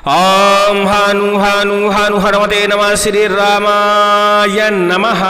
ओम हानु हानु हानु हनुमते नमः श्री रामाय नमः।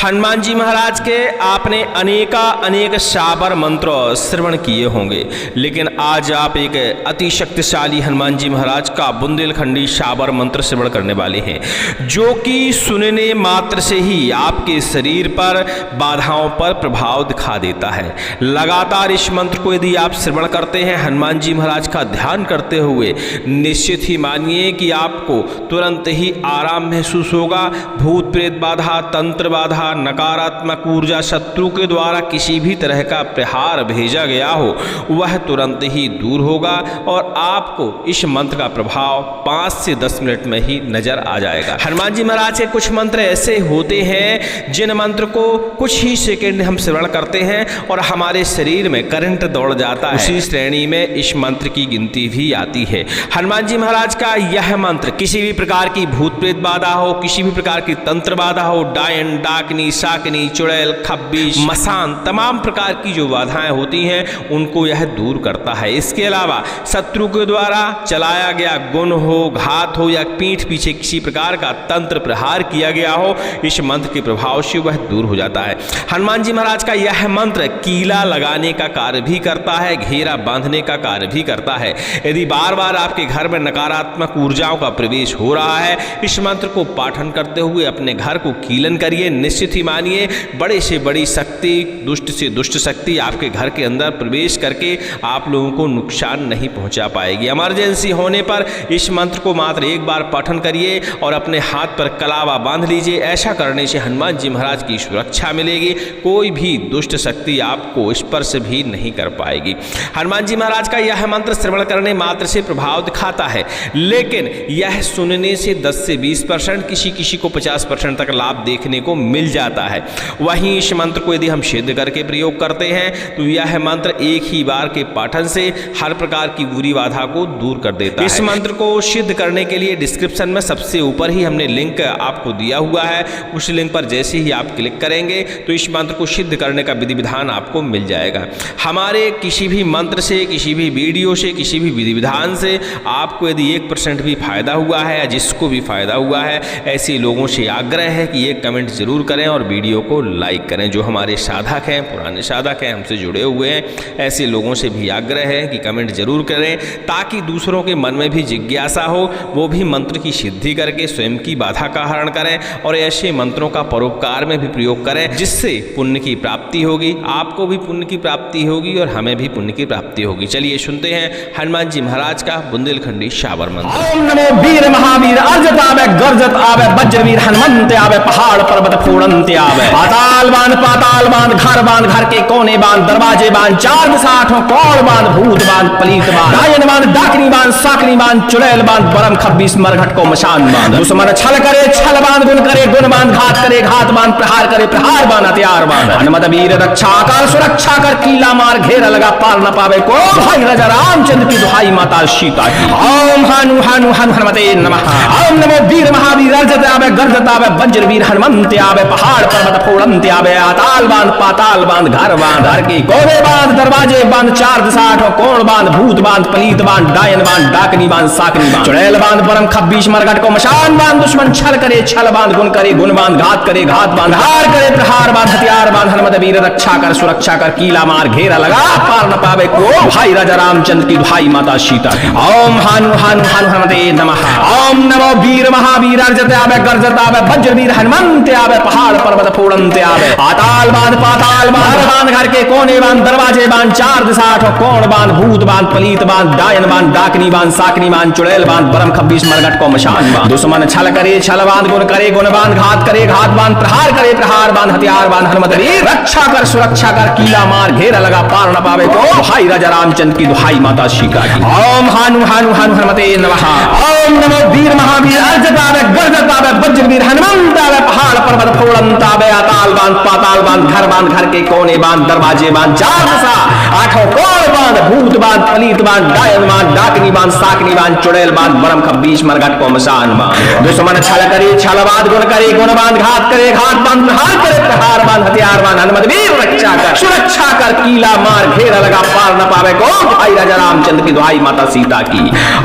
हनुमान जी महाराज के आपने अनेक शाबर मंत्र श्रवण किए होंगे, लेकिन आज आप एक अति शक्तिशाली हनुमान जी महाराज का बुंदेलखंडी शाबर मंत्र श्रवण करने वाले हैं, जो कि सुनने मात्र से ही आपके शरीर पर बाधाओं पर प्रभाव दिखा देता है। लगातार इस मंत्र को यदि आप श्रवण करते हैं, हनुमान जी महाराज का ध्यान करते हुए, निश्चित ही मानिए कि आपको तुरंत ही आराम महसूस होगा। भूत प्रेत बाधा, तंत्र बाधा, नकारात्मक ऊर्जा, शत्रु के द्वारा किसी भी तरह का प्रहार भेजा गया हो, वह तुरंत ही दूर होगा और आपको इस मंत्र का प्रभाव 5 से 10 मिनट में ही नजर आ जाएगा। हनुमान जी महाराज के कुछ मंत्र ऐसे होते हैं जिन मंत्र को कुछ ही सेकंड हम श्रवण करते हैं और हमारे शरीर में करंट दौड़ जाता है। उसी श्रेणी में इस मंत्र की गिनती भी आती है। हनुमान जी महाराज का यह मंत्र किसी भी प्रकार की भूत प्रेत बाधा हो, किसी भी प्रकार की तंत्र बाधा हो, डायन, डाकनी, शाकनी, चुड़ैल, खब्बिश, मसान, तमाम प्रकार की जो बाधाएं होती हैं उनको यह दूर करता है। इसके अलावा शत्रु के द्वारा चलाया गया गुण हो, घात हो या पीठ पीछे किसी प्रकार का तंत्र प्रहार किया गया हो, इस मंत्र के प्रभाव से वह दूर हो जाता है। हनुमान जी महाराज का यह मंत्र कीला लगाने का कार्य भी करता है, घेरा बांधने का कार्य भी करता है। यदि बार बार आपके घर में नकारात्मक ऊर्जाओं का प्रवेश हो रहा है, इस मंत्र को पाठन करते हुए अपने घर को कीलन करिए। निश्चित ही मानिए बड़े से बड़ी शक्ति, दुष्ट से दुष्ट शक्ति आपके घर के अंदर प्रवेश करके आप लोगों को नुकसान नहीं पहुंचा पाएगी। इमरजेंसी होने पर इस मंत्र को मात्र एक बार पाठन करिए और अपने हाथ पर कलावा बांध लीजिए। ऐसा करने से हनुमान जी महाराज की सुरक्षा मिलेगी, कोई भी दुष्ट शक्ति आपको स्पर्श भी नहीं कर पाएगी। हनुमान जी महाराज का यह मंत्र श्रवण करने मात्र से प्रभाव दिखाता है, लेकिन यह सुनने से 10 से 20%, किसी को 50% तक लाभ देखने को मिल जाता है। वहीं इस मंत्र को यदि हम सिद्ध करके प्रयोग करते हैं तो यह मंत्र एक ही बार के पाठन से हर प्रकार की बुरी बाधा को दूर कर देता है। इस मंत्र को सिद्ध करने के लिए डिस्क्रिप्शन में सबसे ऊपर ही हमने लिंक आपको दिया हुआ है। उस लिंक पर जैसे ही आप क्लिक करेंगे तो इस मंत्र को सिद्ध करने का विधि विधान आपको मिल जाएगा। हमारे किसी भी मंत्र से, किसी भी वीडियो से, किसी भी विधि विधान से आपको यदि 1% भी फायदा हुआ है या जिसको भी फायदा हुआ है, ऐसे लोगों से आग्रह है कि ये कमेंट जरूर करें और वीडियो को लाइक करें। जो हमारे साधक हैं, पुराने साधक हैं, हमसे जुड़े हुए हैं, ऐसे लोगों से भी आग्रह है कि कमेंट जरूर करें, ताकि दूसरों के मन में भी जिज्ञासा हो, वो भी मंत्र की सिद्धि करके स्वयं की बाधा का हरण करें और ऐसे मंत्रों का परोपकार में भी प्रयोग करें, जिससे पुण्य की प्राप्ति होगी, आपको भी पुण्य की प्राप्ति होगी और हमें भी पुण्य की प्राप्ति होगी। चलिए सुनते हैं हनुमान जी महाराज का बुंदेलखंडी शाबर मंत्र। ओम नमो वीर महावीर अर्जत आवे, गर्जत आवे, वज्रवीर हनुमंत आवे, पहाड़ पर्वत फोड़ंत आवे। पाताल बांध, घर के कोने बांध, दरवाजे बांध, 4 दिशा 8 कोण बांध, भूत बांध, पलीत बांध, डायन बांध, डाकनी बांध, शाकनी बांध, चुड़ैल बांध, बरम खब्बीस मरघट को मशान बांध। दुश्मन छल करे छल बांध, गुण करे गुण बांध, घात करे घात बांध, प्रहार करे प्रहार बांध, हथियार बांध। हनुमत वीर रक्षा कर, सुरक्षा कर, कीला मार, घेरा लगा, पार न पावे को। भाई राजा रामचंद्र की दुहाई, माता सीता की। ओम हानु हानु हानु हनुमते नमः। ओम नमो वीर महावीर अर्जत आवे, गर्जत आवे, वज्रवीर हनुमंत आवे, पहाड़ पर्वत फोड़ंत आवे। आताल बांध, पाताल बांध, घर बांध, घर के कोने बांध, दरवाजे बांध, 4 दिशा 8 कोण बांध, भूत बांध, पलीत बांध, डायन बांध, डाकनी बांध, शाकनी बांध, चुड़ैल बांध, परम खब्बीस मरघट को मशान बांध। दुश्मन छल करे छल बांध, गुण करे गुण बांध, घात करे घात बांध, हार करे प्रहार बांध, हथियार बांध। हनुमत वीर रक्षा कर, सुरक्षा कर, कीला मार, घेरा लगा, पार न पावे को। भाई राजा रामचंद्र की दुहाई, माता सीता की। ओम हानु हानु हानु हनुमते नमः। ओम नमो वीर महावीर अर्जत आवे, गर्जत आवे, वज्रवीर हनुमंत आवे, पहाड़ पर्वत फोड़ंत आवे। आताल बांध, पाताल बांध, घर के कोने बांध, दरवाजे बांध, 4 दिशा 8 कोण बांध, भूत बांध, पलीत बांध, डायन बांध, डाकनी बांध, शाकनी बांध, चुड़ैल बांध, परम खब्बीस मरघट को मशान बांध। दुश्मन छल करे छल बांध, गुण करे गुण बांध, घात करे घात बांध, प्रहार करे प्रहार बांध, हथियार बांध। हनुमत वीर रक्षा कर, सुरक्षा कर, कीला मार, घेरा लगा, पार न पावे को। भाई राजा रामचंद्र की दुहाई, माता सीता की। ओम हानु हानु हानु हनुमते नमः। ओम नमो वीर महावीर अर्जत आवे गर्जत आवे वज्रवीर हनुमंत आवे पहाड़ पर्वत फोड़ंत आवे अताल बांध पाताल बांध घर के कोने बांध दरवाजे बांध चार दिशा आठों कोण बांध भूत बांध पलीत बांध डायन बांध डाकनी बांध साकनी बांध चुड़ैल बांध बरम खब्बीश मरघट को मशान बांध दुश्मन छल करे छल बांध गुण करे गुण बांध घात करे घात बांध प्रहार करे प्रहार बांध हथियार बांध हनुमत वीर रक्षा कर सुरक्षा कर कीला मार घेरा लगा पार न पावे को भाई राजा रामचंद्र की दुहाई माता सीता की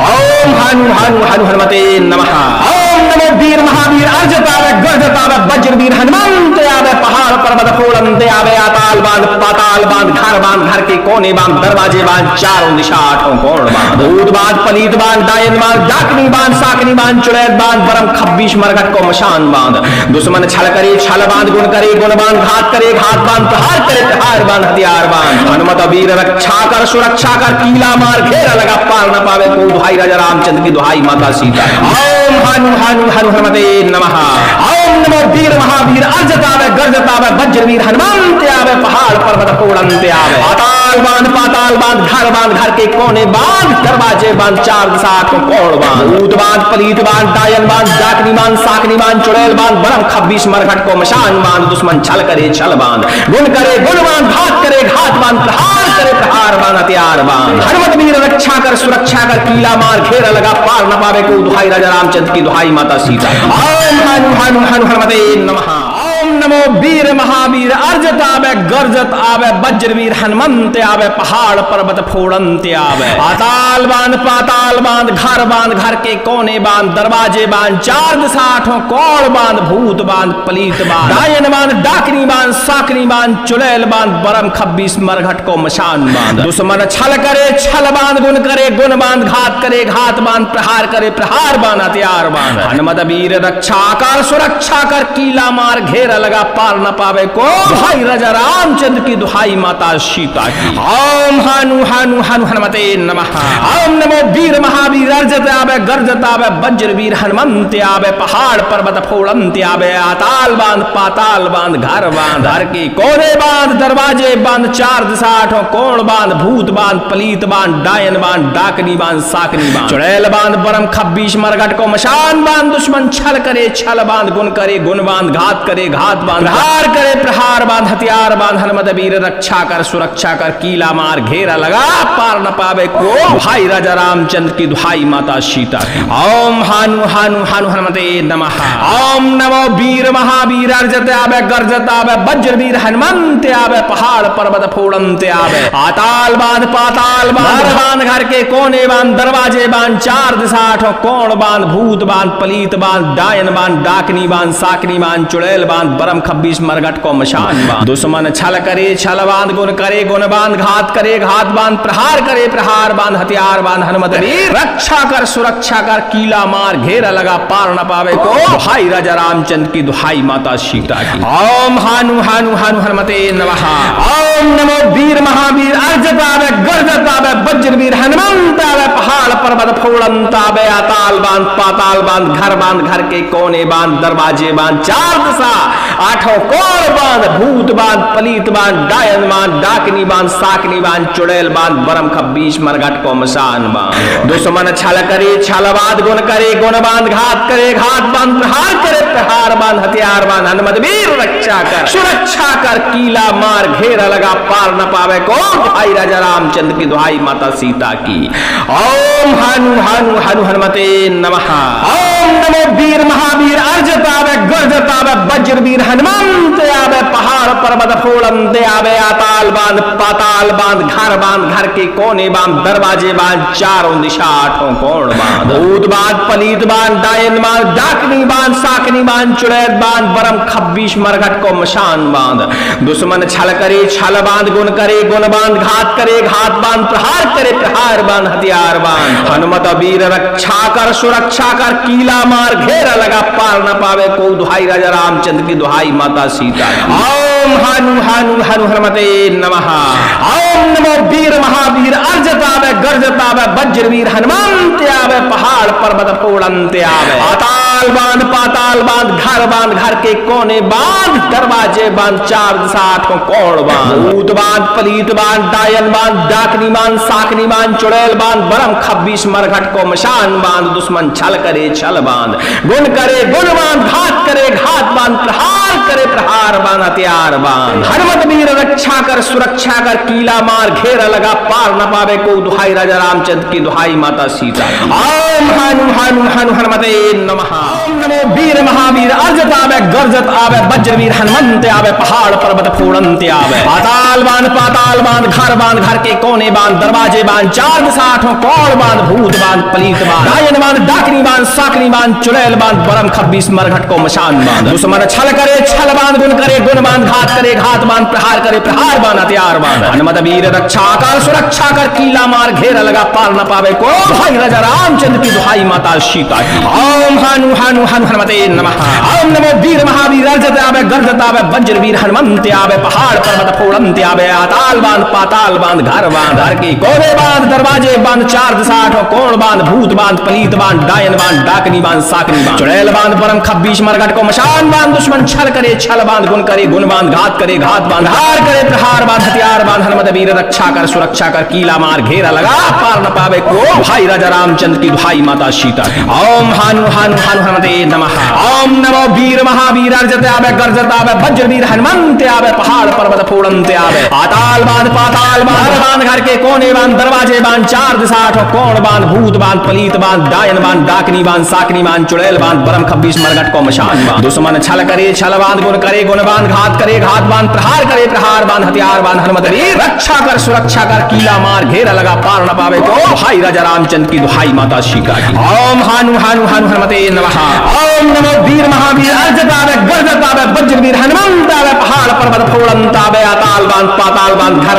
ओम हनु हनु हनु हनुमते नमः ओम नमो वीर महावीर अर्जत आवे गर्जत आवे वज्रवीर हनुमंत आवे पहाड़ पर्वत फोड़ंत आवे अताल बांध पाताल बांध घर के कोने बांध दरवाजे बांध चारों दिशा आठों कोण बांध भूत बांध पलीत बांध डायन बांध डाकनी बांध साकनी बांध चुड़ैल बांध बरम खब्बीश मरघट को मशान बांध दुश्मन छल करे छल बांध गुण करे गुण बांध घात करे घात बांध प्रहार करे प्रहार बांध हथियार बांध हनुमत वीर रक्षा कर सुरक्षा कर कीला मार घेरा लगा पार न पावे को दुहाई राजा रामचंद्र की दुहाई माता सीता ओम हनु हनु हनु हनुमते नमः ओम नमो वीर महावीर अर्जत आवे गर्जत आवे वज्रवीर हनुमंत आवे पहाड़ पर्वत फोड़ंत आवे अताल बांध पाताल बांध घर के कोने बांध दरवाजे बांध चार दिशा आठों कोण बांध भूत बांध पलीत बांध डायन बांध डाकनी बांध साकनी बांध चुड़ैल बांध बरम खब्बीश मरघट को मशान बांध दुश्मन छल करे छल बांध गुण करे गुण बांध घात करे घात बांध प्रहार करे प्रहार बांध हथियार बांध हनुमत वीर रक्षा कर सुरक्षा कर कीला मार घेरा लगा पार न पावे को दुहाई राजा रामचंद्र की दुहाई माता सीता ओम हनु हनु हनु हनुमते नमः ओम नमो वीर महावीर अर्जत आवे गर्जत आवे वज्रवीर हनुमंत आवे पहाड़ पर्वत फोड़ंत आवे अताल बांध पाताल बांध घर के कोने बांध दरवाजे बांध चार दिशा आठों कोण बांध भूत बांध पलीत बांध डायन बांध डाकनी बांध साकनी बांध चुड़ैल बांध बरम खब्बीश मरघट को मशान बांध दुश्मन छल करे छल बांध गुण करे गुण बांध घात करे घात बांध प्रहार करे प्रहार बांध हथियार बांध हनुमत वीर रक्षा कर सुरक्षा कर कीला मार घेरा लगा पार न पावे को दुहाई राजा रामचंद्र की दुहाई माता सीता की ओम हनु हनु हनु हनुमते नमः ओम नमो वीर महावीर अर्जत आवे गर्जत आवे वज्रवीर हनुमंत आवे पहाड़ पर्वत फोड़ंत आवे अताल बांध पाताल बांध घर के कोने बांध दरवाजे बांध चार दिशा आठों कोण बांध भूत बांध पलीत बांध डायन बांध डाकनी बांध साकनी बांध चुड़ैल बांध बरम खब्बीश मरघट को मशान बांध दुश्मन छल करे छल बांध गुण करे गुण बांध घात करे घात बांध प्रहार करे प्रहार बांध हथियार बांध हनुमत वीर रक्षा कर सुरक्षा कर कीला मार घेरा लगा पार न पावे को भाई राजा रामचंद्र की दुहाई माता सीता ओम हनु हनु हनु हनुमते नमः ओम नमो वीर महावीर अर्जत आवे गर्जत आवे वज्रवीर हनुमंत आवे पहाड़ पर्वत फोड़ंत आवे अताल बांध पाताल बांध घर के कोने बांध दरवाजे बांध चार दिशा आठों कोण बांध भूत बांध पलीत बांध डायन बांध डाकनी बांध साकनी बांध चुड़ैल बांध बरम खब्बीश मरघट को मशान बांध दुश्मन छल करे छल बांध गुण करे गुण बांध घात करे घात बांध प्रहार करे प्रहार बांध हथियार बांध हनुमत वीर रक्षा कर सुरक्षा कर कीला मार घेरा लगा पार न पावे को भाई राजा रामचंद्र की दुहाई माता सीता की ओम हनु हनु हनु हनुमते नमः ओम नमो वीर महावीर अर्जत आवे गर्जत आवे वज्रवीर हनुमंत आवे पहाड़ पर्वत फोड़ंत आवे अताल बांध पाताल बांध घर के कोने बांध दरवाजे बांध चार दिशा आठों कोण बांध भूत बांध पलीत बांध डायन बांध डाकनी बांध साकनी बांध चुड़ैल बांध बरम खब्बीश मरघट को मशान बांध दुश्मन छल करे छल बांध गुण करे गुण बांध घात करे घात बांध प्रहार करे प्रहार बांध हथियार बांध हनुमत वीर रक्षा कर सुरक्षा कर कीला मार घेरा लगा पार न पावे को भाई राजा रामचंद्र की दुहाई माता सीता की ओम हनु हनु हनु हनुमते नमः ओम नमो वीर महावीर अर्जत आवे गर्जत आवे वज्रवीर हनुमंत आवे पहाड़ पर्वत फोड़ंत आवे अताल बांध पाताल बांध घर के कोने बांध दरवाजे बांध चारों दिशा आठों कोण बांध भूत बांध पलीत बांध डायन बांध डाकनी बांध साकनी बांध चुड़ैल बांध बरम खब्बीश मरघट को मशान बांध दुश्मन छल करे छल बांध गुण करे गुण बांध घात करे घात बांध प्रहार करे प्रहार बांध हथियार बांध हनुमत वीर रक्षा कर सुरक्षा कर कीला मार घेरा लगा पार न पावे को दुहाई राजा रामचंद्र की दुहाई माता सीता ओम हनु हनु हनु हनुमते नमः ओम नमो वीर महावीर अर्जत आवे गर्जत आवे वज्रवीर हनुमंत आवे पहाड़ पर्वत फोड़ंत आवे आताल बांध पाताल बांध घर के कोने बांध दरवाजे बांध चार दिशा आठों कोण बांध भूत बांध पलीत बांध डायन बांध डाकनी बांध साकनी बांध चुड़ैल बांध बरम खब्बीस मरघट को मशान बांध दुश्मन छल करे छल बांध गुण करे गुण बांध घात करे घात बांध प्रहार करे प्रहार बांध हथियार बांध हनुमत वीर रक्षा कर सुरक्षा कर कीला मार घेरा लगा पार न पावे को दुहाई राजा रामचंद्र की दुहाई माता सीता। ओम हनु हनु हनु हनुमते नमः। ओम नमो वीर महावीर अर्जत आवे गर्जत आवे वज्रवीर हनुमंत आवे पहाड़ पर्वत फोड़ंत आवे पाताल बांध घर के कोने बांध दरवाजे बांध चार दिशा आठों कोण बांध भूत बांध पलीत बांध डायन बांध डाकनी बांध साकनी बांध चुड़ैल बांध बरम खब्बीस मरघट को मशान बांध दुश्मन छल करे छल बांध गुण करे गुण बांध घात करे घात बांध प्रहार करे प्रहार बांध हथियार बांध हनुमत वीर रक्षा कर सुरक्षा कर कीला मार घेरा लगा पार न पावे को दुहाई राजा रामचंद्र की दुहाई माता सीता। ओम हनु हनु हनु हनुमते नमः। ओम नमो वीर महावीर अर्जत आवे गर्जत आवे वज्रवीर हनुमंत आवे पहाड़ पर्वत फोड़ंत आवे आताल बांध पाताल बांध घर की कोने बांध दरवाजे बांध चार दिशा आठों कोण बांध भूत बांध पलीत बांध डायन बांध डाकनी बांध साकनी बांध चुड़ैल बांध परम खब्बीस मरघट को मशान बांध दुश्मन छल करे छल बांध गुण करे गुण बांध घात करे घात बांध हार करे प्रहार बांध हथियार बांध हनुमत वीर रक्षा कर सुरक्षा कर कीला मार घेरा लगा पार न पावे को भाई राजा रामचंद्र की दुहाई माता सीता। ओम हनु हनु हनु हनुमते नमः। ओम नमो वीर महावीर अर्जत आवे गर्जत आवे वज्रवीर हनुमंत आवे पहाड़ पर्वत फोड़ंत आवे आताल बांध पाताल बांध घर के कोने बांध दरवाजे बांध चार दिशा आठों कोण बांध भूत बांध पलीत बांध डायन बांध डाकनी बांध साकनी बांध चुड़ैल बांध बरम खब्बीस मरघट को मशान बांध दुश्मन छल करे छल बांध गुण करे गुण बांध घात करे घात बांध प्रहार करे प्रहार बांध हथियार बांध हनुमत वीर रक्षा कर सुरक्षा कर कीला मार घेरा लगा पार न पावे को भाई राजा रामचंद्र की दुहाई माता सीता की। ओम हनु हनु हनु हनुमते नमः। ओम नमो वीर महावीर अर्जत आवे गर्जत आवे वज्रवीर हनुमंत आवे पहाड़ पर्वत फोड़ंत आवे आताल बांध पाताल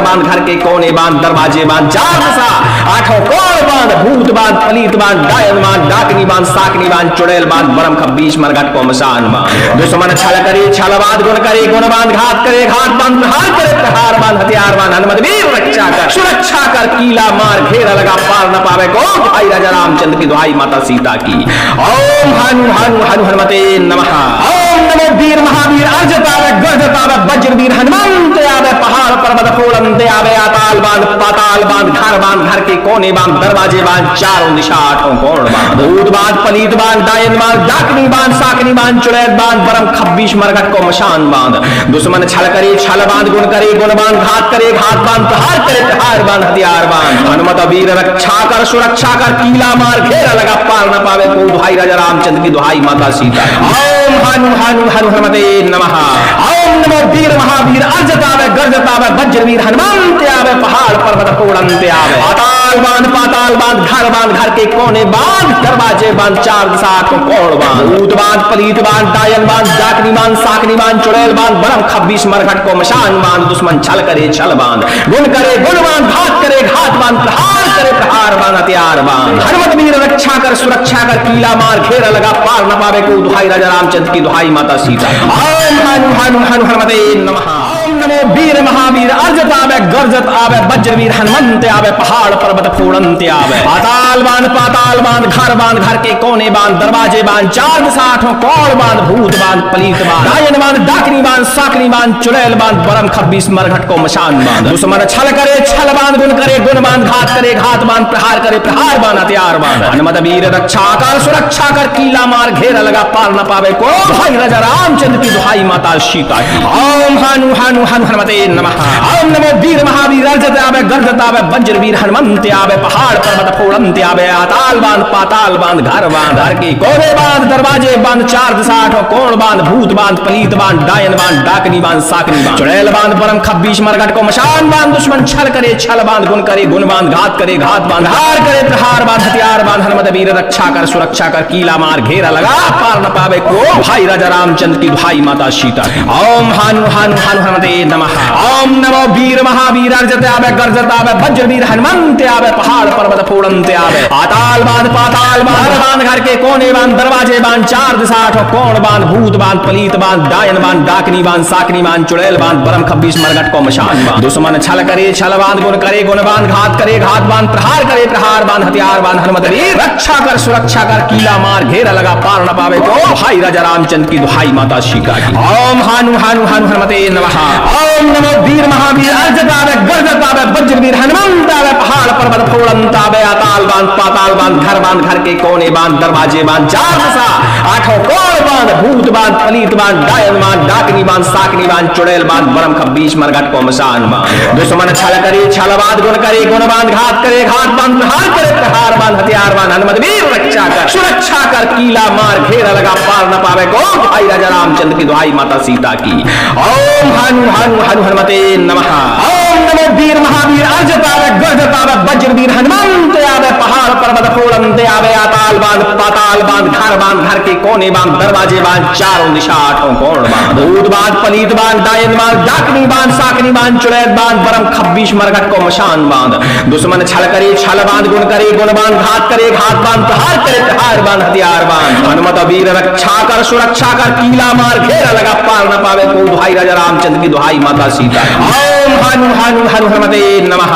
बांध घर के कोने बांध दरवाजे बांध चार दिशा आठों कोण बांध भूत बांध पलीत बांध डायन बांध डाकनी बांध साकनी बांध चुड़ैल बांध बरम खब्बीस मरघट को मशान बांध दुश्मन छल करे छल बांध गुण करे गुण बांध घात करे घात बांध प्रहार करे प्रहार बांध हथियार बांध हनुमत वीर रक्षा कर सुरक्षा कर कीला मार घेरा लगा पार न पावे को भाई राजा रामचंद्र की दुहाई माता सीता की। ओम हनु हनु हनु हनुमते नमः। ओम नमो वीर महावीर अर्जत आवे गर्जत आवे वज्रवीर हनुमंत आवे पहाड़ पर्वत फोड़ंत आवे आताल बांध पाताल बांध घर के कोने बांध दरवाजे बांध चारों दिशा आठों कोण बांध भूत बांध पलीत बांध डायन बांध डाकनी बांध साकनी बांध चुड़ैल बांध बरम खब्बीस मरघट को मशान बांध दुश्मन छल करे छल बांध गुण करे गुण बांध घात करे घात बांध प्रहार करे प्रहार बांध हथियार बांध हनुमत वीर रक्षा कर सुरक्षा कर कीला मार घेरा लगा पार न पावे को दुहाई राजा रामचंद्र की दुहाई माता सीता। ओम हनु हनु हनु हनुमते नमः। ओम नमो वीर महावीर अर्जत आवे गर्जत आवे वज्रवीर हनुमंत आवे पहाड़ पर्वत फोड़ंत आवे आताल बांध पाताल बांध घर के कोने बांध दरवाजे बांध चार दिशा आठों कोण बांध भूत बांध पलीत बांध डायन बांध डाकनी बांध साकनी बांध चुड़ैल बांध बरम खब्बीस मरघट को मशान बांध दुश्मन छल करे छल बांध गुण करे गुण बांध घात करे घात बांध प्रहार करे प्रहार बांध हथियार बांध हनुमत वीर रक्षा कर सुरक्षा कर कीला मार घेरा लगा पार न पावे को दुहाई राजा रामचंद्र की दुहाई माता सीता। ओम हनु हनु हनु हनुमते नमः। ओम नमो वीर महावीर अर्जत आवे गर्जत आवे वज्रवीर हनुमंत आवे पहाड़ पर्वत फोड़ंत आवे आताल बांध पाताल बांध घर के कोने बांध दरवाजे बांध चार दिशा आठों कोण बांध भूत बांध पलीत बांध डायन बांध डाकनी बांध साकनी बांध चुड़ैल बांध बरम खब्बीस मरघट को मशान बांध दुश्मन छल करे छल बांध गुण करे गुण बांध घात करे घात बांध प्रहार करे प्रहार बांध हथियार बांध हनुमत वीर रक्षा कर सुरक्षा कर कीला मार घेरा लगा पार न पावे को भाई राजा रामचंद्र की दुहाई माता सीता। ओम हनु हनु हनु हनुमते नमः। ओम नमो वीर महावीर अर्जत आवे गर्जत आवे वज्रवीर हनुमंत आवे पहाड़ पर्वत फोड़ंत आवे आताल बांध पाताल बांध घर की कोने बांध दरवाजे बांध चार दिशा आठों कोण बांध भूत बांध पलीत बांध डायन बांध डाकनी बांध साकनी बांध चुड़ैल बांध परम खब्बीस मरघट को मशान बांध दुश्मन छल करे छल बांध गुण करे गुण बांध घात करे घात बांध हार करे प्रहार बांध हथियार बांध हनुमत वीर रक्षा कर सुरक्षा कर कीला मार घेरा लगा पार न पावे को भाई राजा रामचंद्र की दुहाई माता सीता। ओम हनु हनु हनु हनुमते नमः। ओम नमो वीर महावीर अर्जत आवे गर्जत आवे वज्रवीर हनुमंत आवे पहाड़ पर्वत फोड़ंत आवे आताल बांध पाताल बांध घर के कोने बांध दरवाजे बांध चार दिशा आठों कोण बांध भूत बांध पलीत बांध डायन बांध डाकनी बांध साकनी बांध चुड़ैल बांध बरम खब्बीस मरघट को मशान बांध दुश्मन छल करे छल बांध गुण करे गुण बांध घात करे घात बांध प्रहार करे प्रहार बांध हथियार बांध हनुमत वीर रक्षा कर सुरक्षा कर कीला मार घेरा लगा पार न पावे को दुहाई राजा रामचंद्र की दुहाई माता सीता की। ओम हानु हानु हानु हनुमते नमः। ओम नमो वीर महावीर अर्जत आवे गर्जत आवे वज्रवीर हनुमंत आवे पहाड़ पर्वत फोड़ंत आवे आताल बांध पाताल बांध घर के कोने बांध दरवाजे बांध चार दिशा आठों कोण बांध भूत बांध पलीत बांध डायन बांध डाकनी बांध साकनी बांध चुड़ैल बांध बरम खब्बीस मरघट को मशान बांध दुश्मन छल करे छल बांध गुण करे गुण बांध घात करे घात बांध प्रहार करे प्रहार बांध हथियार बांध हनुमत वीर रक्षा कर सुरक्षा कर कीला मार घेरा लगा पार न पावे को भाई राजा रामचंद्र की दुहाई माता सीता की। ओम हनु हनु हनु हनुमते नमः। ओम नमो वीर महावीर अर्जत आवे गर्जत आवे वज्रवीर हनुमंत आवे पहाड़ पर्वत फोड़ंत आवे आताल बांध पाताल बांध घर के कोने बांध दरवाजे बांध चारों दिशा आठों कोण बांध भूत बांध पलीत बांध डायन बांध डाकनी बांध साकनी बांध चुड़ैल बांध बरम खब्बीस मरघट को मशान बांध दुश्मन छल करे छल बांध गुण करे गुण बांध घात करे घात बांध प्रहार करे प्रहार बांध हथियार बांध हनुमत वीर रक्षा कर सुरक्षा कर कीला मार घेरा लगा पार न पावे को दुहाई राजा रामचंद्र की दुहाई माता सीता। ओम हनु हनु हनु हनुमते नमः।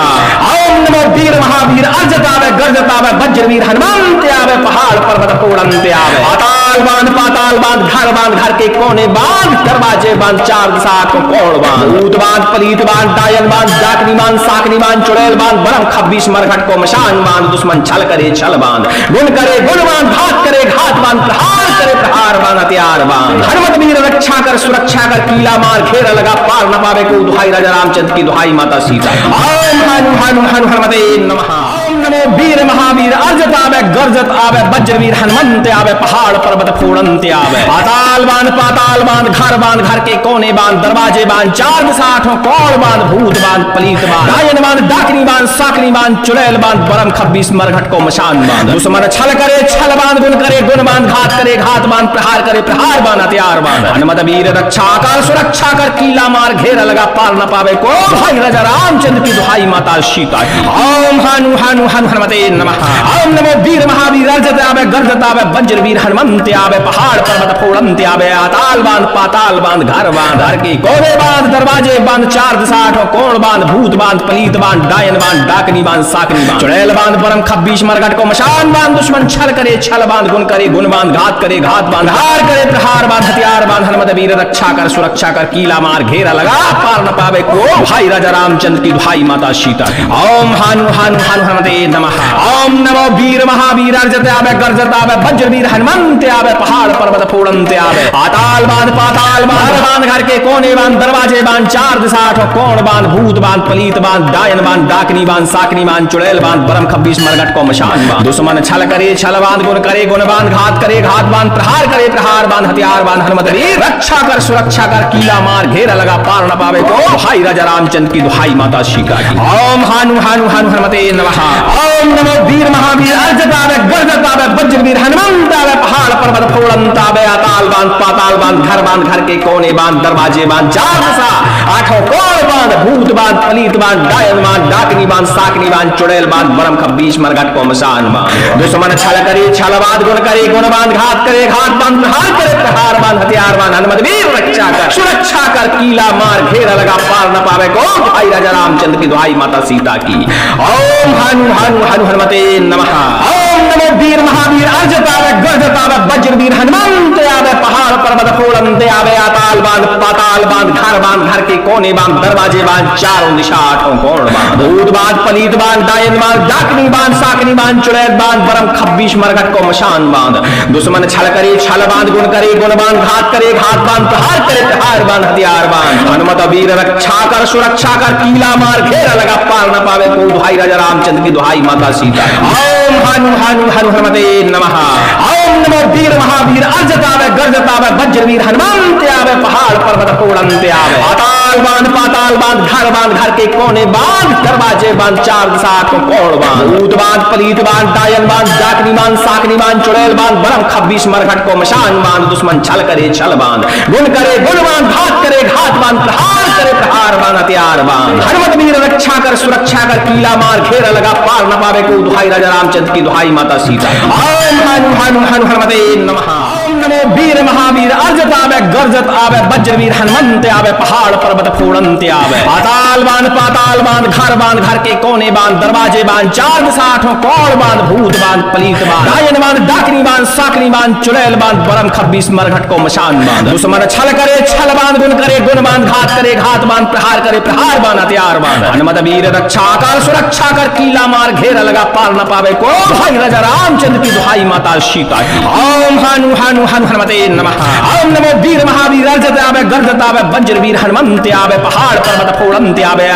ओम नमो वीर महावीर अर्जत आवे गर्जत आवे वज्रवीर हनुमंत आवे पहाड़ पर्वत फोड़ंत आवे आताल बांध पाताल बांध घर के कोने बांध दरवाजे बांध चार दिशा आठों कोण बांध भूत बांध पलीत बांध डायन बांध डाकनी बांध साकनी बांध चुड़ैल बांध बरम खब्बीस मरघट को मशान बांध दुश्मन छल करे छल बांध गुण करे गुण बांध घात करे घात बांध प्रहार करे प्रहार बांध हथियार बांध हनुमत वीर रक्षा कर सुरक्षा कर कीला मार घेरा लगा पार न पावे को दुहाई राजा रामचंद्र की दुहाई माता सीता। ओम हनु हनु हनु हनुमते नमः। ओम नमो वीर महावीर अर्जत आवे गर्जत आवे वज्रवीर हनुमंत आवे पहाड़ पर्वत फोड़ंत आवे आताल बांध पाताल बांध घर के कोने बांध दरवाजे बांध चार दिशा आठों कोण बांध भूत बांध पलीत बांध डायन बांध डाकनी बांध साकनी बांध चुड़ैल बांध बरम खब्बीस मरघट को मशान बांध दुश्मन छल करे छल बांध गुण करे गुण बांध घात करे घात बांध प्रहार करे प्रहार बांध हथियार बांध हनुमत वीर रक्षा कर सुरक्षा कर कीला मार घेरा लगा पार न पावे को भाई राजा रामचंद्र की दुहाई माता सीता की। ओम हनु हनु हनु हनुमते नमः। ओम नमो वीर महावीर अर्जत आवे गर्जत आवे वज्रवीर हनुमंत आवे पहाड़ पर्वत फोड़ंत आवे आताल बांध पाताल बांध घर के कोने बांध दरवाजे बांध चार दिशा आठों कोण बांध भूत बांध पलीत बांध डायन बांध डाकनी बांध साकनी बांध चुड़ैल बांध बरम खब्बीस मरघट को मशान बांध दुश्मन छल करे छल बांध गुण करे गुण बांध घात करे घात बांध हार करे प्रहार बांध हथियार बांध हनुमत वीर रक्षा कर सुरक्षा कर कीला मार घेरा लगा पार न पावे को भाई राजा रामचंद्र की दुहाई माता सीता। ओम हनु हनु हनु हनुमते नमः। ओम नमो वीर महावीर अर्जत आवे गर्जत आवे वज्रवीर हनुमंत आवे पहाड़ पर्वत फोड़ंत आवे आताल बांध पाताल बांध घर के कोने बांध दरवाजे बांध चार दिशा आठों कोण बांध भूत बांध पलीत बांध डायन बांध डाकनी बांध साकनी बांध चुड़ैल बांध बरम खब्बीस मरघट को मशान बांध दुश्मन छल करे छल बांध गुण करे गुण बांध घात करे घात बांध प्रहार करे प्रहार बांध हथियार बांध हनुमत वीर रक्षा कर सुरक्षा कर कीला मार घेरा लगा पार न पावे को भाई राजा रामचंद्र की दुहाई माता सीता की। ओम हनु हनु हनु हनुमते नमः। ओम नमो वीर महावीर अर्जत आवे गर्जत आवे वज्रवीर हनुमंत आवे पहाड़ पर्वत फोड़ंत आवे आताल बांध पाताल बांध घर के कोने बांध दरवाजे बांध चार दिशा आठों कोण बांध भूत बांध पलीत बांध डायन बांध डाकनी बांध साकनी बांध चुड़ैल बांध बरम खब्बीस मरघट को मशान बांध दुश्मन छल करे छल बांध गुण करे गुण बांध घात करे घात बांध प्रहार करे प्रहार बांध हथियार बांध हनुमत वीर रक्षा कर सुरक्षा कर कीला मार घेरा लगा पार न पावे को भाई राजा रामचंद्र की दुहाई माता सीता की। ओम हनु हनु हनु हनुमते नमः। ओम नमो वीर महावीर अर्जत आवे गर्जत आवे वज्रवीर हनुमंत आवे पहाड़ पर्वत फोड़ंत आवे आताल बांध पाताल बांध घर के कोने बांध दरवाजे बांध चारों दिशा आठों कोण बांध भूत बांध पलीत बांध डायन बांध डाकनी बांध साकनी बांध चुड़ैल बांध बरम खब्बीस मरघट को मशान बांध दुश्मन छल करे छल बांध गुण करे गुण बांध घात करे घात बांध प्रहार करे प्रहार बांध हथियार बांध हनुमत वीर रक्षा कर सुरक्षा कर कीला मार घेरा लगा पार न पावे को भाई राजा रामचंद्र की दुहाई माता सीता। ओम हनु हनु हनु हनुमते नमः। ओम नमो वीर महावीर अर्जत आवे गर्जत आवे वज्रवीर हनुमंत आवे पहाड़ पर्वत फोड़ंत आवे पाताल बांध घर के कोने बांध दरवाजे बांध चार दिशा आठों कोण बांध भूत बांध पलीत बांध डायन बांध डाकनी बांध साकनी बांध चुड़ैल बांध बरम खब्बीस मरघट को मशान बांध दुश्मन छल करे छल बांध गुण करे गुण बांध घात करे घात बांध प्रहार करे प्रहार बांध हथियार बांध हनुमत वीर रक्षा कर सुरक्षा कर कीला मार घेरा लगा पार न पावे को दुहाई राजा रामचंद्र की दुहाई माता सीता ओम हनु हनु हनु हनुमते नमः ओम नमो वीर महावीर अर्जत आवे गर्जत आवे वज्रवीर हनुमंत आवे पहाड़ पर्वत फोड़ंत आवे पाताल बांध घर के कोने बांध दरवाजे बांध चार दिशा आठों कोण बांध भूत बांध पलीत बांध डायन बांध डाकनी बांध साकनी बांध चुड़ैल बांध बरम खब्बीस मरघट को मशान बांध दुश्मन छल करे छल बांध गुण करे गुण बांध घात करे घात बांध प्रहार करे प्रहार बांध हथियार बांध हनुमत वीर रक्षा कर सुरक्षा कर कीला मार घेरा लगा पार न पावे को भाई राजा रामचंद्र की दुहाई माता सीता ओम हनु हनु हनु हनुमते नमः ओम नमो वीर महावीर अर्जत आवे गर्जत आवे वज्रवीर हनुमंत आवे पहाड़ पर्वत फोड़ंत आवे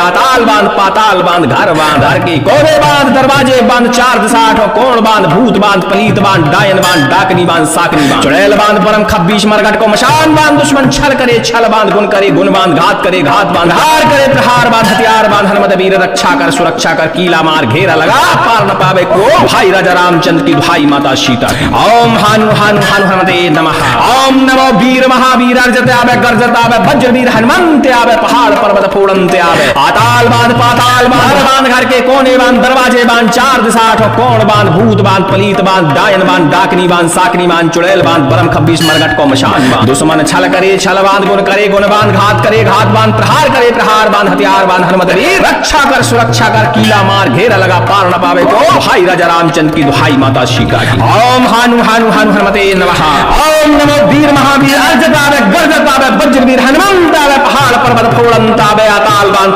पाताल बांध घर के कोने बांध दरवाजे बांध चार दिशा आठों कोण बांध भूत बांध पलीत बांध डायन बांध डाकनी बांध साकनी बांध चुड़ैल बांध परम खब्बीस मरघट को मशान बांध दुश्मन छल करे छल बांध गुण करे गुण बांध घात करे घात बांध हार करे प्रहार बांध हथियार बांध हनुमत वीर रक्षा कर सुरक्षा कर कीला मार घेरा लगा पार न पावे को भाई राजा रामचंद्र की दुहाई माता सीता ओम हनु हनु हनु हनुमते नमः ओम नमो वीर महावीर अर्जत आवे गर्जत आवे वज्रवीर हनुमंत आवे पहाड़ पर्वत फोड़ंत आवे पाताल बांध घर के कोने बांध दरवाजे बांध चार दिशा आठों कोण बांध भूत बांध पलीत बांध डायन बांध डाकनी बांध साकनी बांध चुड़ैल बांध बरम खब्बीस मरघट को मशान बांध दुश्मन छल करे छल बांध गुण करे गुण बांध घात करे घात बांध प्रहार करे प्रहार बांध हथियार बांध हनुमत वीर रक्षा कर सुरक्षा कर कीला मार घेरा लगा पार न पावे को भाई राजा रामचंद्र की दुहाई माता सीता ओम हनु हनु हनु हनुमते नमः ओम नमो वीर महावीर अर्जत आवे गर्जत आवे वज्रवीर हनुमंत आवे पहाड़ पर्वत फोड़ंत आवे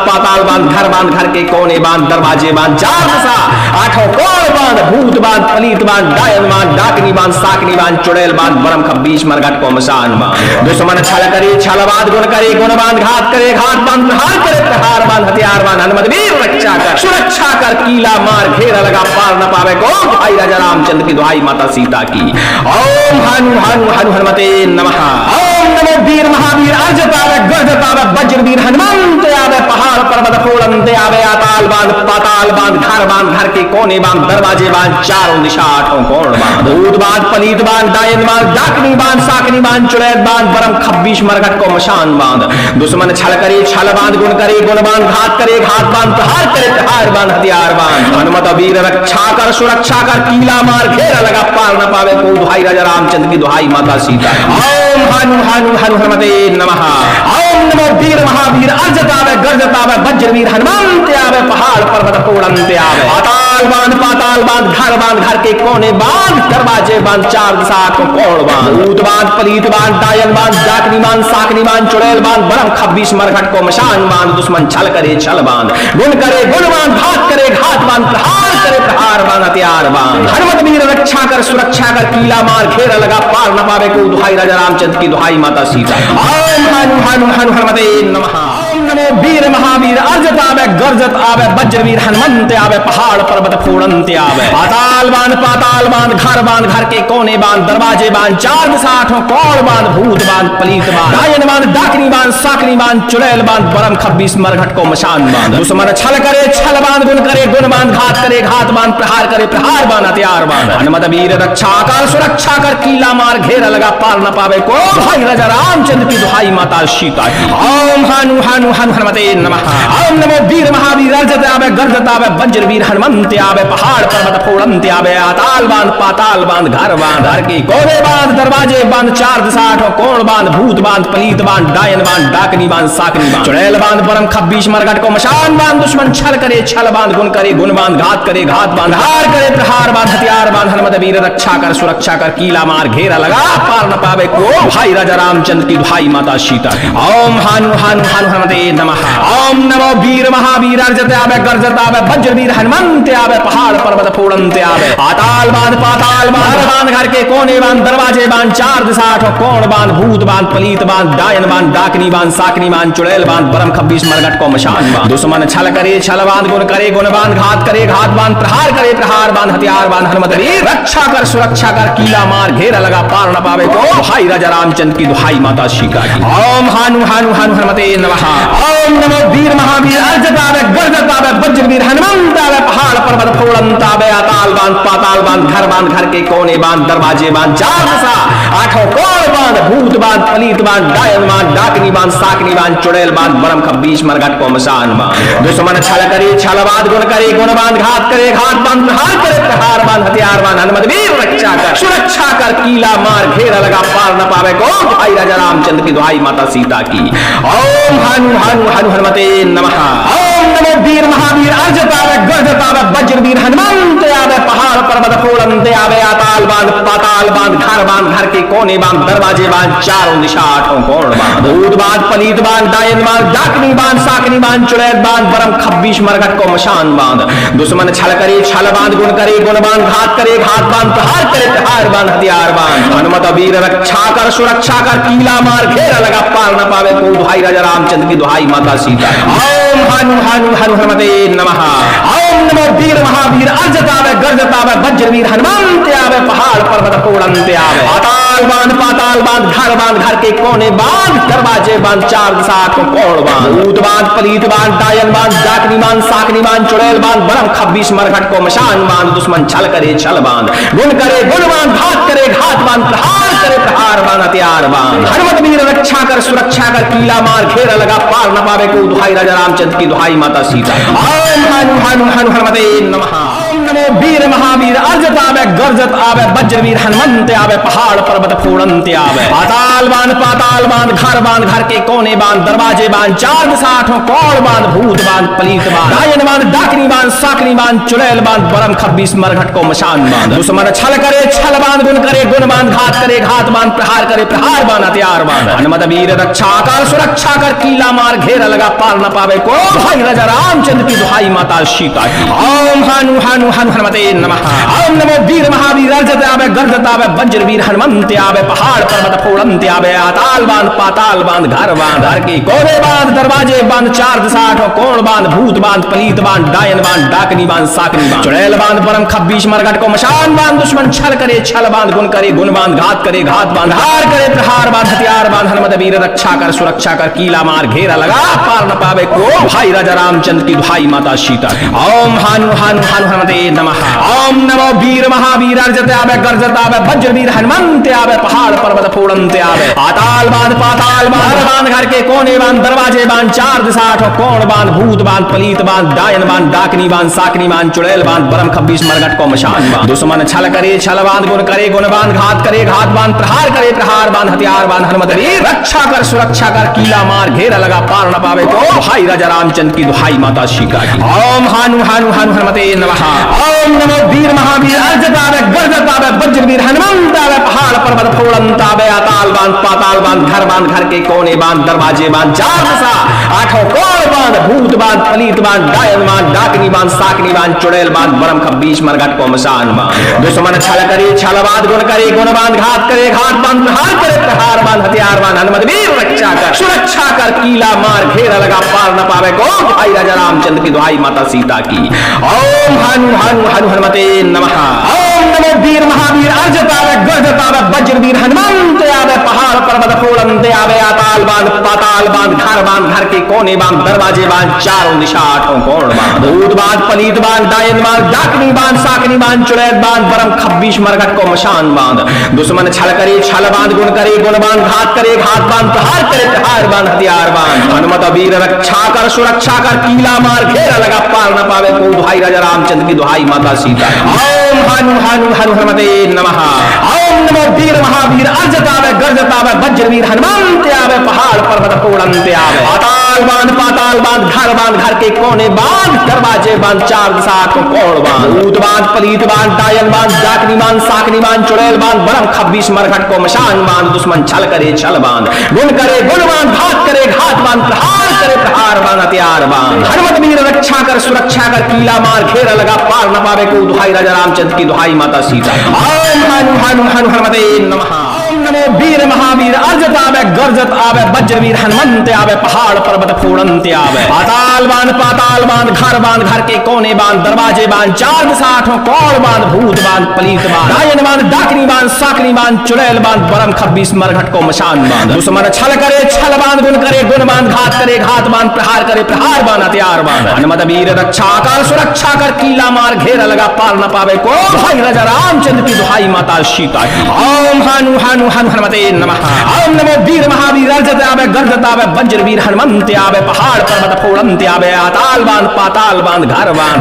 पाताल बांध घर के कोने बांध दरवाजे बांध चार दिशा आठों कोण बांध भूत बांध पलीत बांध डायन बांध डाकनी बांध साकनी बांध चुड़ैल बांध बरम खब्बीस मरघट को मशान बांध दुश्मन छल करे छल बांध गुण करे गुण बांध घात करे घात बांध प्रहार करे प्रहार बांध हथियार बांध हनुमत वीर रक्षा कर सुरक्षा कर कीला मार घेरा लगा पार न पावे को भाई राजा रामचंद्र की दुहाई माता सीता की ओम हनु हनु हनु हनुमते नमः ओम नमो वीर महावीर अर्जत आवे गर्जत आवे वज्रवीर हनुमंत आवे पहाड़ पर्वत फोड़ंत आवे पाताल बांध घर के कोने बांध दरवाजे बांध चारों दिशा आठों कोण बांध भूत बांध पलीत बांध डायन बांध डाकनी बांध साकनी बांध चुड़ैल बांध बरम खब्बीस मरघट को मशान बांध दुश्मन छल करे छल बांध गुण करे गुण बांध घात करे घात बांध प्रहार करे प्रहार बांध हथियार बांध हनुमत वीर रक्षा कर सुरक्षा कर कीला मार घेरा लगा पार न पावे को दुहाई राजा रामचंद्र की दुहाई माता सीता ओम हनु हनु हनु हनुमते नमः ओम नमो वीर महावीर अर्जत आवे गर्जत आवे वज्रवीर हनुमंत आवे पहाड़ पर्वत फोड़ंत आवे पाताल बांध घर के कोने बांध दरवाजे बांध चार दिशा आठों कोण बांध भूत बांध पलीत बांध डायन बांध डाकनी बांध साकनी बांध चुड़ैल बांध बरम खब्बीस मरघट को मशान बांध दुश्मन छल करे छल बांध गुण करे गुण बांध घात करे घात बांध प्रहार करे प्रहार बांध हथियार बांध हनुमत वीर रक्षा कर सुरक्षा कर कीला मार घेरा लगा पार न पावे को दुहाई राजा रामचंद्र की दुहाई माता सीता ओम हनु हनु हनु हनुमते नमः ओम नमो वीर महावीर अर्जत आवे गर्जत आवे वज्रवीर हनुमंत आवे पहाड़ पर्वत फोड़ंत आवे पाताल बांध घर के कोने बांध दरवाजे बांध चार दिशा आठों कोण बांध भूत बांध पलीत बांध डायन बांध डाकनी बांध साकनी बांध चुड़ैल बांध बरम खब्बीस मरघट को मशान बांध दुश्मन छल करे छल बांध गुण करे गुण बांध घात करे घात बांध प्रहार करे प्रहार बांध हथियार बांध हनुमत वीर रक्षा कर सुरक्षा कर कीला मार घेरा लगा पार न पावे को भाई राजा रामचंद्र की दुहाई माता सीता ओम हनु हनु हनु हनुमते नमः ओम नमो वीर महावीर अर्जत आवे गर्जत आवे वज्रवीर हनुमंत आवे पहाड़ पर्वत फोड़ंत आवे पाताल बांध घर के कोने बांध दरवाजे बांध चार दिशा आठों कोण बांध भूत बांध पलीत बांध डायन बांध डाकनी बांध साकनी बांध चुड़ैल बांध बरम खब्बीस मरघट को मशान बांध दुश्मन छल करे छल बांध गुण करे गुण बांध घात करे घात बांध हार करे प्रहार बांध हथियार बांध हनुमत वीर रक्षा कर सुरक्षा कर कीला मार घेरा लगा पार न पावे को भाई राजा रामचंद्र की दुहाई माता सीता ओम हनु हनु हनु हनुमते नमः। ओम नमो वीर महावीर अर्जत आवे गर्जत आवे वज्रवीर हनुमंत आवे पहाड़ पर्वत फोड़ंत आवे आताल बांध पाताल बांध घर के कोने बांध दरवाजे बांध चार दिशा आठों कोण बांध भूत बांध पलीत बांध डायन बांध डाकनी बांध साकनी बांध चुड़ैल बांध बरम खब्बीस मरघट को मशान बांध दुश्मन छल करे छल बांध गुण करे गुण बांध घात करे घात बांध प्रहार करे प्रहार बांध हथियार बांध हनुमत वीर रक्षा कर सुरक्षा कर कीला मार घेरा लगा पार न पावे को भाई राजा रामचंद्र की दुहाई माता सीता की। ओम हानु हानु हानु हनुमते नमः। ओम नमो वीर महावीर अर्जत आवे गर्जत आवे वज्रवीर हनुमंत आवे पहाड़ पर्वत फोड़ंत आवे आताल बांध पाताल बांध घर के कोने बांध दरवाजे बांध चार दिशा आठों कोण बांध भूत बांध पलीत बांध डायन बांध डाकनी बांध साकनी बांध चुड़ैल बांध बरम खब्बीस मरघट को मशान बांध दुश्मन छल करे छल बांध गुण करे गुण बांध घात करे घात बांध प्रहार करे प्रहार बांध हथियार बांध हनुमत वीर रक्षा कर सुरक्षा कर कीला मार घेरा लगा पार न पावे को भाई राजा रामचंद्र की दुहाई माता सीता की। ओम हानु हानु हानु हनुमते नमः। ओम नमो वीर महावीर अर्जत आवे गर्जत आवे वज्रवीर हनुमंत आवे पहाड़ पर्वत फोड़ंत आवे आताल बांध पाताल बांध घर के कोने बांध दरवाजे बांध चारों दिशा आठों कोण बांध भूत बांध पलीत बांध डायन बांध डाकनी बांध साकनी बांध चुड़ैल बांध बरम खब्बीस मरघट को मशान बांध दुश्मन छल करे छल बांध गुण करे गुण बांध घात करे घात बांध प्रहार करे प्रहार बांध हथियार बांध हनुमत वीर रक्षा कर सुरक्षा कर कीला मार घेरा लगा पार न पावे को दुहाई राजा रामचंद्र की दुहाई माता सीता। ओम हानु हानु हानु हनुमते नमः। ओम नमो वीर महावीर अर्जत आवे गर्जत आवे वज्रवीर हनुमंत आवे पहाड़ पर्वत फोड़ंत आवे आताल बांध पाताल बांध घर के कोने बांध दरवाजे बांध चार दिशा आठों कोण बांध भूत बांध पलीत बांध डायन बांध डाकनी बांध साकनी बांध चुड़ैल बांध बरम खब्बीस मरघट को मशान बांध दुश्मन छल करे छल बांध गुण करे गुण बांध घात करे घात बांध प्रहार करे प्रहार बांध हथियार बांध हनुमत वीर रक्षा कर सुरक्षा कर कीला मार घेरा लगा पार न पावे को दुहाई राजा रामचंद्र की दुहाई माता सीता। ओम हानु हानु हानु हनुमते नमः। ओम नमो वीर महावीर अर्जत आवे गर्जत आवे वज्रवीर हनुमंत आवे पहाड़ पर्वत फोड़ंत आवे आताल बांध पाताल बांध घर के कोने बांध दरवाजे बांध चार दिशा आठों कोण बांध भूत बांध पलीत बांध डायन बांध डाकनी बांध साकनी बांध चुड़ैल बांध बरम खब्बीस मरघट को मशान बांध दुश्मन छल करे छल बांध गुण करे गुण बांध घात करे घात बांध प्रहार करे प्रहार बांध हथियार बांध हनुमत वीर रक्षा कर सुरक्षा कर कीला मार घेरा लगा पार न पावे को भाई राजा रामचंद्र की दुहाई माता सीता की। ओम हानु हानु हानु हनुमते नमः। ओम नमो वीर महावीर अर्जत आवे गर्जत आवे वज्रवीर हनुमंत आवे पहाड़ पर्वत फोड़ंत आवे आताल बांध पाताल बांध घर के कोने बांध दरवाजे बांध चार दिशा आठों कोण बांध भूत बांध पलीत बांध डायन बांध डाकनी बांध साकनी बांध चुड़ैल बांध बरम खब्बीस मरघट को मशान बांध दुश्मन छल करे छल बांध गुण करे गुण बांध घात करे घात बांध हार करे प्रहार बांध हथियार बांध हनुमत वीर रक्षा कर सुरक्षा कर कीला मार घेरा लगा पार न पावे को भाई राजा रामचंद्र की दुहाई माता सीता। ओम हानु हानु हानु हनुमते नमः। ओम नमो वीर महावीर अर्जत आवे गर्जत आवे वज्रवीर हनुमंत आवे पहाड़ पर्वत फोड़ंत आवे आताल बांध पाताल बांध घर के कोने बांध दरवाजे बांध चार दिशा आठों कोण बांध भूत बांध पलीत बांध डायन बांध डाकनी बांध साकनी बांध चुड़ैल बांध बरम खब्बीस मरघट को मशान बांध दुश्मन छल करे छल बांध गुण करे गुण बांध घात करे घात बांध प्रहार करे प्रहार बांध हथियार बांध हनुमत वीर रक्षा कर सुरक्षा कर कीला मार घेरा लगा पार न पावे को भाई राजा रामचंद्र की दुहाई माता सीता की। ओम हानु हानु हानु हनुमते नमः। ओम नमो वीर महावीर अर्जत आवे गर्जत आवे वज्रवीर हनुमंत आवे पहाड़ पर्वत फोड़ंत आवे आताल बांध पाताल बांध घर के कोने बांध दरवाजे बांध चार दिशा आठों कोण बांध भूत बांध पलीत बांध डायन बांध डाकनी बांध साकनी बांध चुड़ैल बांध बरम खब्बीस मरघट को मशान बांध दुश्मन छल करे छल बांध गुण करे गुण बांध घात करे घात बांध प्रहार करे प्रहार बांध हथियार बांध हनुमत वीर रक्षा कर सुरक्षा कर कीला मार घेरा लगा पार न पावे को भाई राजा रामचंद्र की दुहाई माता सीता की। ओम हानु हानु हानु हनुमते नमः। ओम नमो वीर महावीर अर्जत आवे गर्जत आवे वज्रवीर हनुमंत आवे पहाड़ पर्वत फोड़ंत आवे आताल बांध पाताल बांध घर के कोने बांध दरवाजे बांध चारों दिशा आठों कोण बांध भूत बांध पलीत बांध डायन बांध डाकनी बांध साकनी बांध चुड़ैल बांध बरम खब्बीस मरघट को मशान बांध दुश्मन छल करे छल बांध गुण करे गुण बांध घात करे घात बांध प्रहार करे प्रहार बांध हथियार बांध हनुमत वीर रक्षा कर सुरक्षा कर कीला मार घेरा लगा पार न पावे को दुहाई राजा रामचंद्र की दुहाई माता सीता। ओम हानु हानु हानु हनुमते नमः। ओम नमो वीर महावीर अर्जत आवे गर्जत आवे वज्रवीर हनुमंत आवे पहाड़ पहाड़ पर्वत फोड़न्ते आवे। अताल बांध पाताल बांध घर के कोने बांध, दरवाजे बांध, चार दिशा आठों कोण बांध, भूत बांध पलीत बांध, डायन बांध, डाकनी बांध, साकनी बांध, चुड़ैल बांध, बरम खब्बीस मरघट को मशान बांध, दुश्मन छल करे छल बांध, गुण करे गुण बांध, घात करे घात बांध, प्रहार करे प्रहार बांध, हथियार बांध। हनुमत वीर रक्षा कर सुरक्षा कर, कीला मार घेरा लगा पार न पावे को, दुहाई राजा रामचंद्र की, दुहाई माता सीता। ओम हनु हनु हनु हनुमते नमः। ओम नमो वीर महावीर अर्जत आवे, गर्जत आवे, वज्रवीर हनुमंत आवे, पहाड़ पर्वत फोड़न्ते आवे। पाताल बांध घर के कोने बांध, दरवाजे बांध, चार दिशा आठों कोण बांध, भूत बांध पलीत बांध, डायन बांध, डाकनी बांध, साकनी बांध, चुड़ैल बांध, बरम खब्बीस मरघट को मशान बांध, दुश्मन छल करे छल बांध, गुण करे गुण बांध, घात करे घात बांध, प्रहार करे प्रहार बांध, हथियार बांध। हनुमत वीर रक्षा कर सुरक्षा कर, कीला मार घेरा लगा पार न पावे को, दुहाई राजा रामचंद्र की, दुहाई माता सीता। ओम हनु हनु हनु हनुमते नमः। ओम नमो वीर महावीर अर्जत आवे, गर्जत आवे, वज्रवीर हनुमंत आवे, पहाड़ पर्वत फोड़न्ते आवे। अताल बांध पाताल बांध,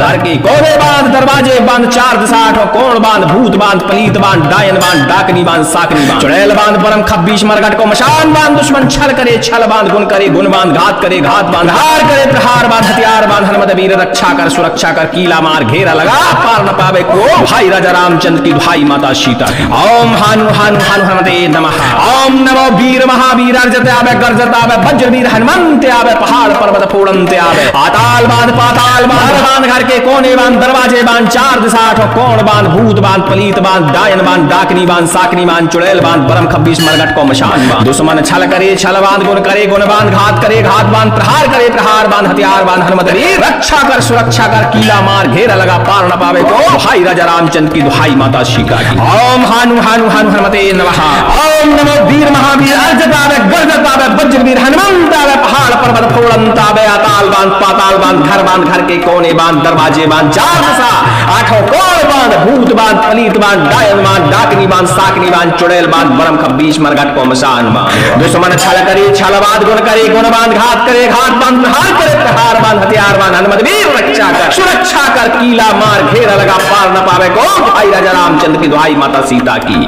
घर के कोने बांध, दरवाजे बांध, चार दिशा आठों कोण बांध, भूत बांध पलीत बांध, डायन बांध, डाकनी बांध, साकनी बांध, चुड़ैल बांध, बरम खब्बीस मरघट को मशान बांध, दुश्मन छल करे छल बांध, गुण करे गुण बांध, घात करे घात बांध, हार करे प्रहार बांध, हथियार बांध। हनुमत वीर रक्षा कर सुरक्षा कर, कीला मार घेरा लगा पार न पावे को, भाई राजा रामचंद्र की, भाई माता सीता। ओम हनु हनु हनु हनुमते नमः। ओम नमो वीर महावीर अर्जत आवे, गर्जत आवे, वज्रवीर हनुमंत आवे, पहाड़ पर्वत फोड़न्ते आवे। अताल बांध पाताल बांध, घर के कोने बांध, दरवाजे बांध, चार दिशा आठों कोण बांध, भूत बांध पलीत बांध, डायन बांध, डाकनी बांध, साकनी बांध, चुड़ैल बांध, बरम खब्बीस मरघट को मशान बांध, दुश्मन छल करे छल बांध, गुण करे गुण बांध, घात करे घात बांध, प्रहार करे प्रहार बांध, हथियार बांध। हनुमत वीर रक्षा कर सुरक्षा कर, कीला मार घेरा लगा पार न पावे को, भाई राजा रामचंद्र की, दुहाई माता सीता की। ओम हनु हनु हनु हनुमते नमः। ओम नमो वीर महावीर अर्जत आवे, गर्जत आवे, वज्रवीर हनुमंत आवे, पहाड़ पर्वत फोड़न्त आवे। अताल बांध पाताल बांध, घर के कोने बांध, दरवाजे बांध, चार दिशा आठों कोण बांध, भूत बांध पलीत बांध, डायन बांध, डाकनी बांध, साकनी बांध, चुड़ैल बांध, बरम खब्बीस मरघट को मशान बांध, दुश्मन छल करे छल बांध, गुण करे गुण बांध, घात करे घात बांध, प्रहार करे प्रहार बांध, हथियार बांध। हनुमत वीर रक्षा कर सुरक्षा कर, कीला मार घेरा लगा पार न पावे को, भाई राजा रामचंद्र की, दुहाई माता सीता की।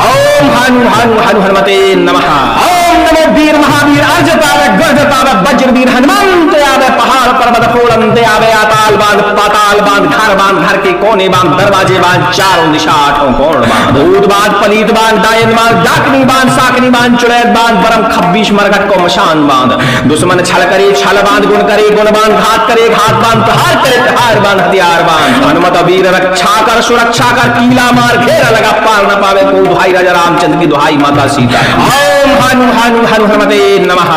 ओम हनु हनु हनु हनुमते नमः। ओम नमो वीर महावीर अर्जत आवे, गर्जत आवे, वज्रवीर हनुमंत आवे, पहाड़ पर्वत फोड़न्ते आवे। अताल बांध पाताल बांध, घर के कोने बांध, दरवाजे बांध, चारों दिशा आठों कोण बांध, भूत बांध पलीत बांध, डायन बांध, डाकनी बांध, साकनी बांध, चुड़ैल बांध, बरम खब्बीस मरघट को मशान बांध, दुश्मन छल करे छल बांध, गुण करे गुण बांध, घात करे घात बांध, प्रहार करे प्रहार बांध, हथियार बांध। हनुमत वीर रक्षा कर सुरक्षा कर, कीला मार घेरा लगा पार न पावे को, दुहाई राजा रामचंद्र की, दुहाई माता सीता। ओम हनु हनु हनु हनुमते नमः।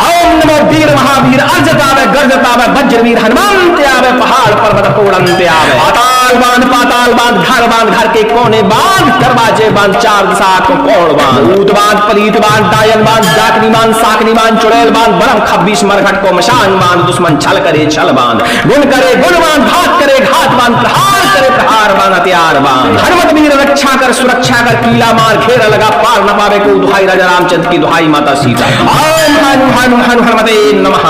ओम नमो वीर महावीर अर्जत आवे, गर्जत आवे, वज्रवीर हनुमंत आवे, पहाड़ पर्वत फोड़न्ते आवे। अताल बांध पाताल बांध, घर के कोने बांध, दरवाजे बांध, चार दिशा आठों कोण बांध, भूत बांध पलीत बांध, डायन बांध, डाकनी बांध, साकनी बांध, चुड़ैल बांध, बरम खब्बीस मरघट को मशान बांध, दुश्मन छल करे छल बांध, गुण करे गुण बांध, घात करे घात बांध, प्रहार करे प्रहार बांध, हथियार बांध। हनुमत वीर रक्षा कर सुरक्षा कर, कीला मार घेरा लगा पार न पावे को, दुहाई राजा रामचंद्र की, दुहाई माता सीता। ओम हनु हनु हनु हनुमते नमः।